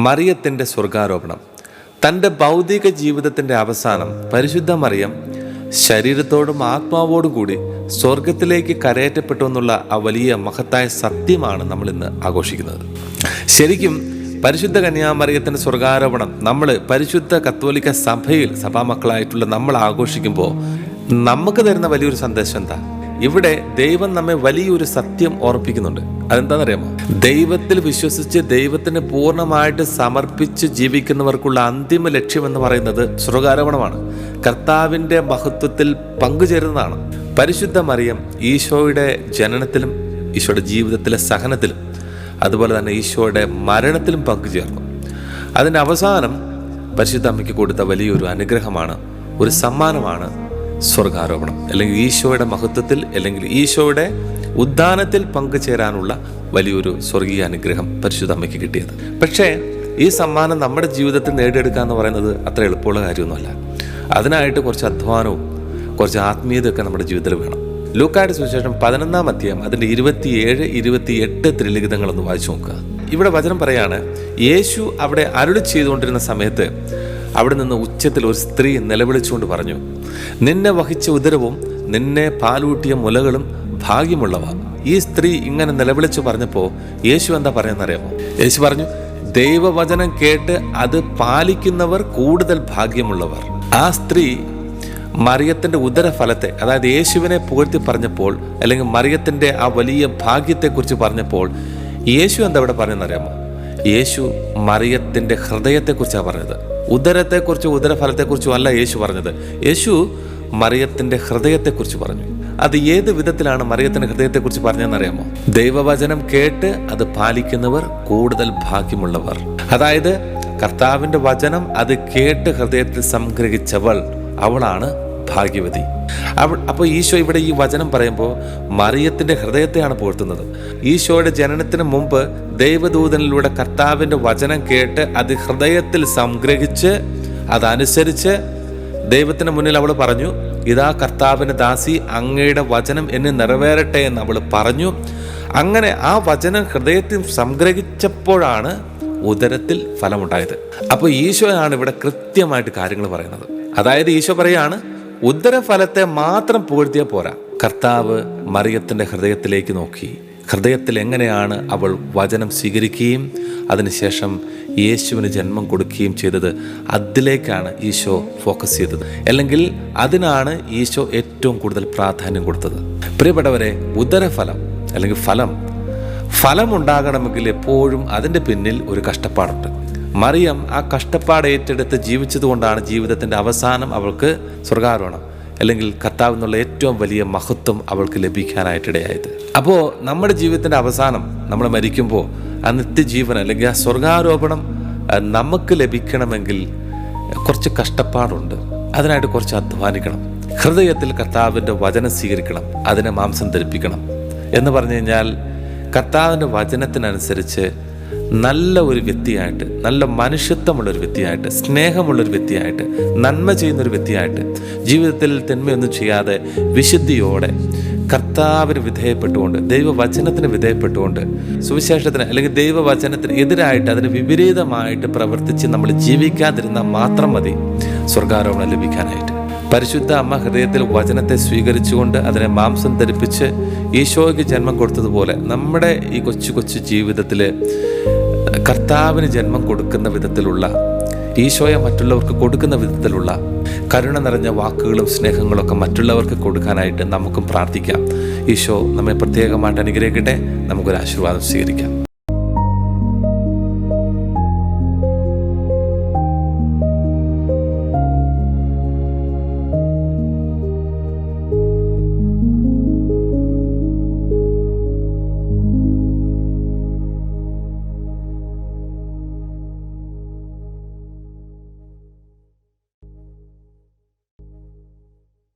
മറിയത്തിൻ്റെ സ്വർഗാരോപണം. തൻ്റെ ഭൗതിക ജീവിതത്തിൻ്റെ അവസാനം പരിശുദ്ധ മറിയം ശരീരത്തോടും ആത്മാവോടും കൂടി സ്വർഗത്തിലേക്ക് കരയറ്റപ്പെട്ടു എന്നുള്ള ആ വലിയ മഹത്തായ സത്യമാണ് നമ്മൾ ഇന്ന് ആഘോഷിക്കുന്നത്. ശരിക്കും പരിശുദ്ധ കന്യാമറിയത്തിൻ്റെ സ്വർഗാരോപണം നമ്മൾ പരിശുദ്ധ കത്തോലിക്ക സഭയിൽ സഭാമക്കളായിട്ടുള്ള നമ്മൾ ആഘോഷിക്കുമ്പോൾ നമുക്ക് തരുന്ന വലിയൊരു സന്ദേശം എന്താ? ഇവിടെ ദൈവം നമ്മെ വലിയൊരു സത്യം ഓർപ്പിക്കുന്നുണ്ട്. അതെന്താണെന്നറിയാമോ? ദൈവത്തിൽ വിശ്വസിച്ച് ദൈവത്തിന് പൂർണ്ണമായിട്ട് സമർപ്പിച്ച് ജീവിക്കുന്നവർക്കുള്ള അന്തിമ ലക്ഷ്യം എന്ന് പറയുന്നത് സ്വർഗാരോപണമാണ്. കർത്താവിൻ്റെ മഹത്വത്തിൽ പങ്കുചേരുന്നതാണ്. പരിശുദ്ധ മറിയം ഈശോയുടെ ജനനത്തിലും ഈശോയുടെ ജീവിതത്തിലെ സഹനത്തിലും അതുപോലെ തന്നെ ഈശോയുടെ മരണത്തിലും പങ്കുചേർന്നു. അതിൻ്റെ അവസാനം പരിശുദ്ധ അമ്മയ്ക്ക് കൊടുത്ത വലിയൊരു അനുഗ്രഹമാണ്, ഒരു സമ്മാനമാണ് സ്വർഗാരോപണം. അല്ലെങ്കിൽ ഈശോയുടെ മഹത്വത്തിൽ അല്ലെങ്കിൽ ഈശോയുടെ ഉദ്ധാനത്തിൽ പങ്കുചേരാനുള്ള വലിയൊരു സ്വർഗീയ അനുഗ്രഹം പരിശുദ്ധ അമ്മയ്ക്ക് കിട്ടിയത്. പക്ഷേ ഈ സമ്മാനം നമ്മുടെ ജീവിതത്തിൽ നേടിയെടുക്കുക എന്ന് പറയുന്നത് അത്ര എളുപ്പമുള്ള കാര്യമൊന്നുമല്ല. അതിനായിട്ട് കുറച്ച് അധ്വാനവും കുറച്ച് ആത്മീയതയൊക്കെ നമ്മുടെ ജീവിതത്തിൽ വേണം. ലൂക്കായുടെ സുവിശേഷം 11-ാം അധ്യായം അതിൻ്റെ 27-28 തിരുലിഖിതങ്ങളൊന്ന് വായിച്ചു നോക്കുക. ഇവിടെ വചനം പറയാണ്, യേശു അവിടെ അരുളി ചെയ്തുകൊണ്ടിരുന്ന സമയത്ത് അവിടെ നിന്ന് ഉച്ചത്തിൽ ഒരു സ്ത്രീ നിലവിളിച്ചുകൊണ്ട് പറഞ്ഞു, നിന്നെ വഹിച്ച ഉദരവും നിന്നെ പാലൂട്ടിയ മുലകളും ഭാഗ്യമുള്ളവ. ഈ സ്ത്രീ ഇങ്ങനെ നിലവിളിച്ചു പറഞ്ഞപ്പോൾ യേശു എന്താ പറയുന്നറിയാമോ? യേശു പറഞ്ഞു, ദൈവവചനം കേട്ട് അത് പാലിക്കുന്നവർ കൂടുതൽ ഭാഗ്യമുള്ളവർ. ആ സ്ത്രീ മറിയത്തിൻ്റെ ഉദരഫലത്തെ, അതായത് യേശുവിനെ പുകഴ്ത്തി പറഞ്ഞപ്പോൾ അല്ലെങ്കിൽ മറിയത്തിൻ്റെ ആ വലിയ ഭാഗ്യത്തെക്കുറിച്ച് പറഞ്ഞപ്പോൾ യേശു എന്താ ഇവിടെ പറഞ്ഞെന്നറിയാമോ? യേശു മറിയത്തിൻ്റെ ഹൃദയത്തെക്കുറിച്ചാണ് പറഞ്ഞത്. ഉദരത്തെക്കുറിച്ചോ ഉദരഫലത്തെക്കുറിച്ചോ അല്ല യേശു പറഞ്ഞത്. യേശു മറിയത്തിൻ്റെ ഹൃദയത്തെക്കുറിച്ച് പറഞ്ഞു. അത് ഏത് വിധത്തിലാണ് മറിയത്തിൻ്റെ ഹൃദയത്തെക്കുറിച്ച് പറഞ്ഞതെന്നറിയാമോ? ദൈവവചനം കേട്ട് അത് പാലിക്കുന്നവർ കൂടുതൽ ഭാഗ്യമുള്ളവർ. അതായത് കർത്താവിൻ്റെ വചനം അത് കേട്ട് ഹൃദയത്തിൽ സംഗ്രഹിച്ചവൾ, അവളാണ് ഭാഗ്യവതി. അപ്പോൾ ഈശോ ഇവിടെ ഈ വചനം പറയുമ്പോൾ മറിയത്തിൻ്റെ ഹൃദയത്തെയാണ് പുകഴ്ത്തുന്നത്. ഈശോയുടെ ജനനത്തിന് മുമ്പ് ദൈവദൂതനിലൂടെ കർത്താവിൻ്റെ വചനം കേട്ട് അത് ഹൃദയത്തിൽ സംഗ്രഹിച്ച് അതനുസരിച്ച് ദൈവത്തിന് മുന്നിൽ അവൾ പറഞ്ഞു, ഇതാ കർത്താവിൻ്റെ ദാസി, അങ്ങയുടെ വചനം എന്നെ നിറവേറട്ടെ എന്ന് അവൾ പറഞ്ഞു. അങ്ങനെ ആ വചനം ഹൃദയത്തിൽ സംഗ്രഹിച്ചപ്പോഴാണ് ഉദരത്തിൽ ഫലമുണ്ടായത്. അപ്പോൾ ഈശോയാണ് ഇവിടെ കൃത്യമായിട്ട് കാര്യങ്ങൾ പറയുന്നത്. അതായത് ഈശോ പറയാണ്, ഉദരഫലത്തെ മാത്രം പുകഴ്ത്തിയാൽ പോരാ. കർത്താവ് മറിയത്തിൻ്റെ ഹൃദയത്തിലേക്ക് നോക്കി, ഹൃദയത്തിൽ എങ്ങനെയാണ് അവൾ വചനം സ്വീകരിക്കുകയും അതിനുശേഷം യേശുവിന് ജന്മം കൊടുക്കുകയും ചെയ്തത്, അതിലേക്കാണ് ഈശോ ഫോക്കസ് ചെയ്തത്. അല്ലെങ്കിൽ അതിനാണ് ഈശോ ഏറ്റവും കൂടുതൽ പ്രാധാന്യം കൊടുത്തത്. പ്രിയപ്പെട്ടവരെ, ഉദരഫലം അല്ലെങ്കിൽ ഫലം ഉണ്ടാകണമെങ്കിൽ എപ്പോഴും അതിൻ്റെ പിന്നിൽ ഒരു കഷ്ടപ്പാടുണ്ട്. മറിയം ആ കഷ്ടപ്പാട് ഏറ്റെടുത്ത് ജീവിച്ചതുകൊണ്ടാണ് ജീവിതത്തിൻ്റെ അവസാനം അവൾക്ക് സ്വർഗാരോഹണം അല്ലെങ്കിൽ കർത്താവ് എന്നുള്ള ഏറ്റവും വലിയ മഹത്വം അവൾക്ക് ലഭിക്കാനായിട്ടിടയായത്. അപ്പോൾ നമ്മുടെ ജീവിതത്തിൻ്റെ അവസാനം നമ്മൾ മരിക്കുമ്പോൾ ആ നിത്യജീവൻ അല്ലെങ്കിൽ ആ സ്വർഗാരോപണം നമുക്ക് ലഭിക്കണമെങ്കിൽ കുറച്ച് കഷ്ടപ്പാടുണ്ട്. അതിനായിട്ട് കുറച്ച് അധ്വാനിക്കണം. ഹൃദയത്തിൽ കർത്താവിൻ്റെ വചനം സ്വീകരിക്കണം, അതിനെ മാംസം ധരിപ്പിക്കണം. എന്ന് പറഞ്ഞു കഴിഞ്ഞാൽ കർത്താവിൻ്റെ വചനത്തിനനുസരിച്ച് നല്ല ഒരു വ്യക്തിയായിട്ട്, നല്ല മനുഷ്യത്വമുള്ളൊരു വ്യക്തിയായിട്ട്, സ്നേഹമുള്ളൊരു വ്യക്തിയായിട്ട്, നന്മ ചെയ്യുന്നൊരു വ്യക്തിയായിട്ട്, ജീവിതത്തിൽ തിന്മയൊന്നും ചെയ്യാതെ വിശുദ്ധിയോടെ കർത്താവിന് വിധേയപ്പെട്ടുകൊണ്ട്, ദൈവവചനത്തിന് വിധേയപ്പെട്ടുകൊണ്ട്, സുവിശേഷത്തിന് അല്ലെങ്കിൽ ദൈവവചനത്തിന് എതിരായിട്ട് അതിന് വിപരീതമായിട്ട് പ്രവർത്തിച്ച് നമ്മൾ ജീവിക്കാതിരുന്നാൽ മാത്രം മതി സ്വർഗാരോഹണം ലഭിക്കാനായിട്ട്. പരിശുദ്ധ അമ്മ ഹൃദയത്തിൽ വചനത്തെ സ്വീകരിച്ചുകൊണ്ട് അതിനെ മാംസം ധരിപ്പിച്ച് ഈശോയ്ക്ക് ജന്മം കൊടുത്തതുപോലെ നമ്മുടെ ഈ കൊച്ചു ജീവിതത്തിൽ കർത്താവിന് ജന്മം കൊടുക്കുന്ന വിധത്തിലുള്ള, ഈശോയെ മറ്റുള്ളവർക്ക് കൊടുക്കുന്ന വിധത്തിലുള്ള കരുണ നിറഞ്ഞ വാക്കുകളും സ്നേഹങ്ങളൊക്കെ മറ്റുള്ളവർക്ക് കൊടുക്കാനായിട്ട് നമുക്കും പ്രാർത്ഥിക്കാം. ഈശോ നമ്മെ പ്രത്യേകമായിട്ട് അനുഗ്രഹിക്കട്ടെ. നമുക്കൊരു ആശീർവാദം സ്വീകരിക്കാം.